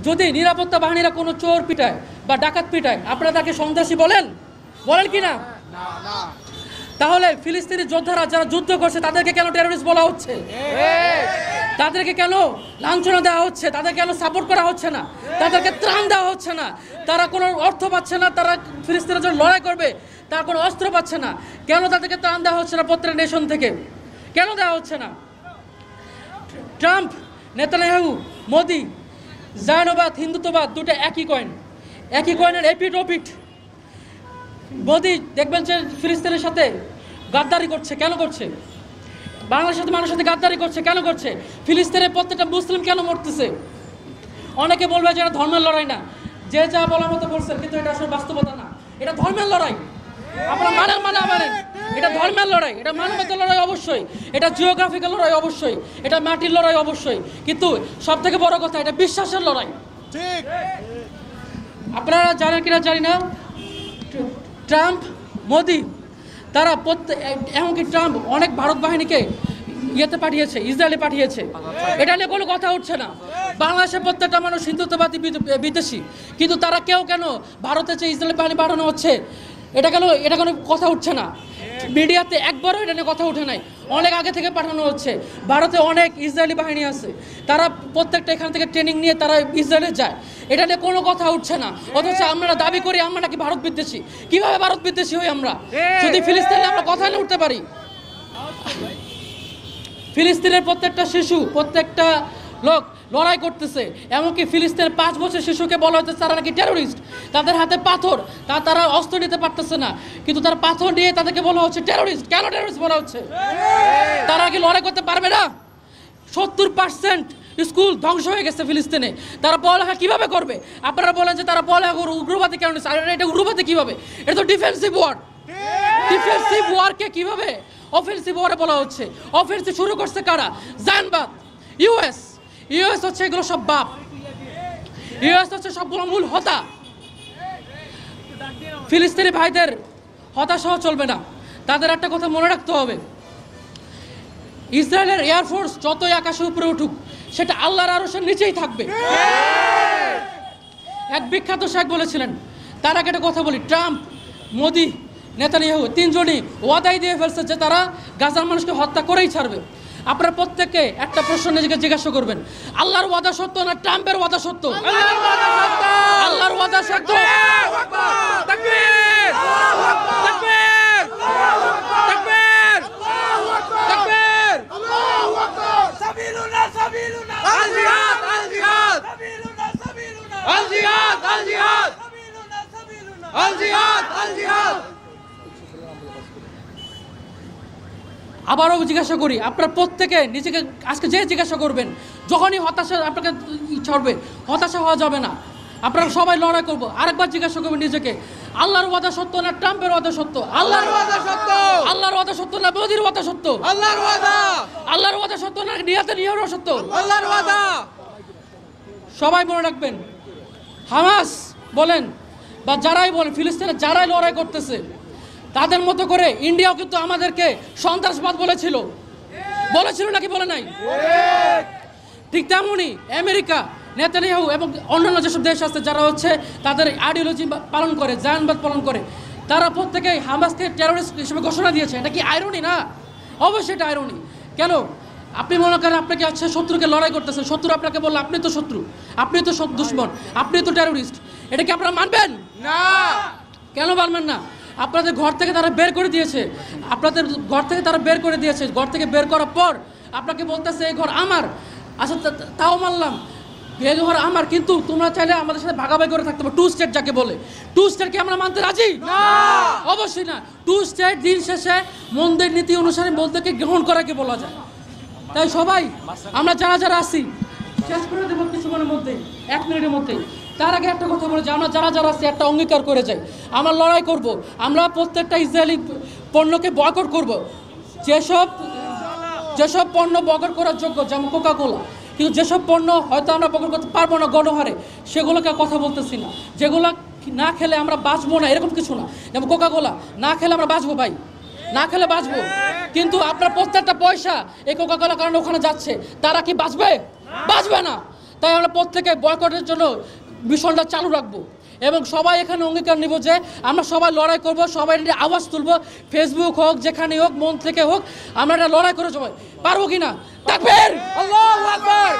যদি নিরাপত্তা বাহিনীরা কোনো চোর পিটায় বা ডাকাত পিটায় আপনারা তাকে সন্ত্রাসী বলেন কি না? তাহলে ফিলিস্তিনি যোদ্ধারা যারা যুদ্ধ করছে তাদেরকে কেন টেররিস্ট বলা হচ্ছে? তাদেরকে কেন লাঞ্ছনা দেওয়া হচ্ছে? তাদের কেন সাপোর্ট করা হচ্ছে না? তাদেরকে ত্রাণ দেওয়া হচ্ছে না? তারা কোনো অর্থ পাচ্ছে না, তারা ফিলিস্তিনের জন্য লড়াই করবে, তারা কোনো অস্ত্র পাচ্ছে না, কেন তাদেরকে ত্রাণ দেওয়া হচ্ছে না প্রত্যেক নেশন থেকে? কেন দেওয়া হচ্ছে না? ট্রাম্প, নেতানিয়াহু, মোদি, জায়নবাদ, হিন্দুত্ববাদ দুটো একই কয়েনের এপিট ওপিট। মোদি দেখবেন যে ফিলিস্তিনের সাথে গাদ্দারি করছে, কেন করছে? বাংলাদেশের মানুষের সাথে গাদ্দারি করছে, কেন করছে? ফিলিস্তিনের প্রত্যেকটা মুসলিম কেন মরতেছে? অনেকে বলবে যে এটা ধর্মের লড়াই না, যে যা বলার মতো বলছেন, কিন্তু এটা আসলে বাস্তবতা না, এটা ধর্মের লড়াই। আপনারা মানেন এটা ধর্মের লড়াই, এটা মানবতার লড়াই অবশ্যই, এটা জিওগ্রাফিক্যাল লড়াই অবশ্যই, এটা মাটির লড়াই অবশ্যই, কিন্তু সব থেকে বড় কথা এটা বিশ্বাসের লড়াই। ঠিক আপনারা জানেন কিনা জানি না, ট্রাম্প, মোদি তারা এমনকি ট্রাম্প অনেক ভারত বাহিনীকে ইয়েতে পাঠিয়েছে, ইসরায়েলে পাঠিয়েছে। এটা নিয়ে কোনো কথা উঠছে না। বাংলাদেশের প্রত্যেকটা মানুষ হিন্দুত্ববাদী বিদেশি, কিন্তু তারা কেন ভারতের যে ইসরায়েলি বাহিনী পাঠানো হচ্ছে এটা কোনো কথা উঠছে না। মিডিয়াতে একবারও এটা নিয়ে কথা উঠে নাই। অনেক আগে থেকে পাঠানো হচ্ছে। ভারতে অনেক ইসরায়েলি বাহিনী আছে, তারা প্রত্যেকটা এখান থেকে ট্রেনিং নিয়ে তারা ইসরায়েলে যায়। এটা নিয়ে কোনো কথা উঠছে না, অথচ আমরা দাবি করি আমরা নাকি ভারত বিদ্বেষী। কিভাবে ভারত বিদ্বেষী হই আমরা যদি ফিলিস্তিনে আমরা কথা নিয়ে উঠতে পারি? ফিলিস্তিনের প্রত্যেকটা শিশু, প্রত্যেকটা লোক লড়াই করতেছে। এমনকি ফিলিস্তিনের 5 বছর শিশুকে বলা হচ্ছে তারা নাকি টেরোরিস্ট, তাদের হাতে পাথর, তারা অস্ত্র নিতে পারতেছে না, কিন্তু তারা পাথর নিয়ে তাদেরকে বলা হচ্ছে টেরোরিস্ট। কেন টেরোরিস্ট বলা হচ্ছে? তারা কি লড়াই করতে পারবে না? 70% স্কুল ধ্বংস হয়ে গেছে ফিলিস্তিনে, তারা পড়ালেখা কিভাবে করবে? আপনারা বলেন যে তারা পড়ালেখা উগ্রবাদী কেন? এটা উগ্রবাদী কিভাবে? এটা তো ডিফেন্সিভ ওয়ার। ডিফেন্সিভ ওয়ারকে কিভাবে অফেন্সিভ ওয়ারে বলা হচ্ছে? অফেন্সিভ শুরু করছে কারা? জায়নবাদ, ইউএস হচ্ছে এগুলো সব বাপ। ইউএস হচ্ছে সবগুলো মূল হোতা। ফিলিস্তিনি ভাইদের হতাশা চলবে না, তাদের একটা কথা মনে রাখতে হবে, ইসরায়েলের এয়ারফোর্স যতই আকাশে উপরে উঠুক সেটা আল্লাহর আরশের নিচেই থাকবে। এক বিখ্যাত শেখ বলেছিলেন। তার আগে একটা কথা বলি, ট্রাম্প, মোদি, নেতানিয়াহু তিনজনই ওয়াদাই দিয়ে ফেলছে যে তারা গাজার মানুষকে হত্যা করেই ছাড়বে। আপনারা প্রত্যেককে একটা প্রশ্ন নিজেকে জিজ্ঞাসা করবেন, আল্লাহর ওয়াদা সত্য না ট্রাম্পের ওয়াদা সত্য? আল্লাহর ওয়াদা সত্য। আবারও জিজ্ঞাসা করি, আপনারা প্রত্যেকে নিজেকে আজকে যে জিজ্ঞাসা করবেন, যখনই হতাশা আপনাকে ছড়বে, হতাশা হওয়া যাবে না, আপনারা সবাই লড়াই করবো। আরেকবার জিজ্ঞাসা করবেন নিজেকে, আল্লাহর ওয়াদা সত্য না ট্রাম্পের ওয়াদা সত্য? আল্লাহর ওয়াদা সত্য। আল্লাহর ওয়াদা সত্য না মোদির ওয়াদা সত্য? আল্লাহর ওয়াদা। আল্লাহর ওয়াদা সত্য না নেতানিয়াহুর সত্য? আল্লাহর ওয়াদা। সবাই মনে রাখবেন, হামাস বলেন বা যারাই বলেন, ফিলিস্তিনে যারাই লড়াই করতেছে তাদের মতো করে ইন্ডিয়াও কিন্তু আমাদেরকে সন্ত্রাসবাদ বলেছিল নাকি বলে নাই? ঠিক তেমনই আমেরিকা, নেতানিয়াহু এবং অন্যান্য যেসব দেশ আছে যারা হচ্ছে তাদের আইডিওলজি পালন করে, জায়নবাদ পালন করে, তারা প্রত্যেকেই হামাসকে টেরোরিস্ট হিসেবে ঘোষণা দিয়েছে। এটা কি আইরনি না? অবশ্যই এটা আইরনি। কেন? আপনি মনে করেন আপনাকে আছে শত্রুকে লড়াই করতেছেন, শত্রু আপনাকে বললো আপনি তো শত্রু, আপনি তো দুশ্মন, আপনি তো টেরোরিস্ট, এটা কি আপনারা মানবেন? না। কেন মানবেন না? আপনাদের ঘর থেকে তারা বের করে দিয়েছে, ঘর থেকে বের করার পর আপনাকে বলতেছে এই ঘর আমার। আচ্ছা তাও মানলাম এই ঘর আমার, কিন্তু তোমরা চাইলে আমাদের সাথে ভাগাভাগি করে থাকতে পারো। 2 স্টেট যাকে বলে, 2 স্টেটকে আমরা মানতে রাজি না? অবশ্যই না। 2 স্টেট দিন শেষে মন্দির নীতি অনুসারে বলতেকে গ্রহণ করাকে বলা যায়। তাই সবাই আমরা যারা আছি, শেষ করে দেবো কিছুক্ষণের মধ্যেই, 1 মিনিটের মধ্যেই। তার আগে একটা কথা বলে যে আমরা যারা আছি একটা অঙ্গীকার করে যাই, আমরা লড়াই করব, আমরা প্রত্যেকটা ইসরায়েলি পণ্যকে বয়কট করব। যেসব পণ্য বয়কট করার যোগ্য, যেমন কোকাকোলা, কিন্তু যেসব পণ্য হয়তো আমরা বয়কট করতে পারবো না গণহারে, সেগুলোকে কথা বলতেছি না। যেগুলো না খেলে আমরা বাঁচবো না এরকম কিছু না, যেমন কোকাকোলা না খেলে আমরা বাঁচবো ভাই, না খেলে বাঁচবো, কিন্তু আপনার প্রত্যেকটা পয়সা এই কোকাকোলা কারণে ওখানে যাচ্ছে, তারা কি বাঁচবে? বাঁচবে না। তাই আমরা প্রত্যেকে বয়কটের জন্য মিশনটা চালু রাখবো এবং সবাই এখানে অঙ্গীকার নিব যে আমরা সবাই লড়াই করব, সবাই নিয়ে আওয়াজ তুলব, ফেসবুক হোক, যেখানে হোক, মন থেকে হোক, আমরা এটা লড়াই করে সবাই পারবো কিনা? তাকবীর, আল্লাহু আকবার।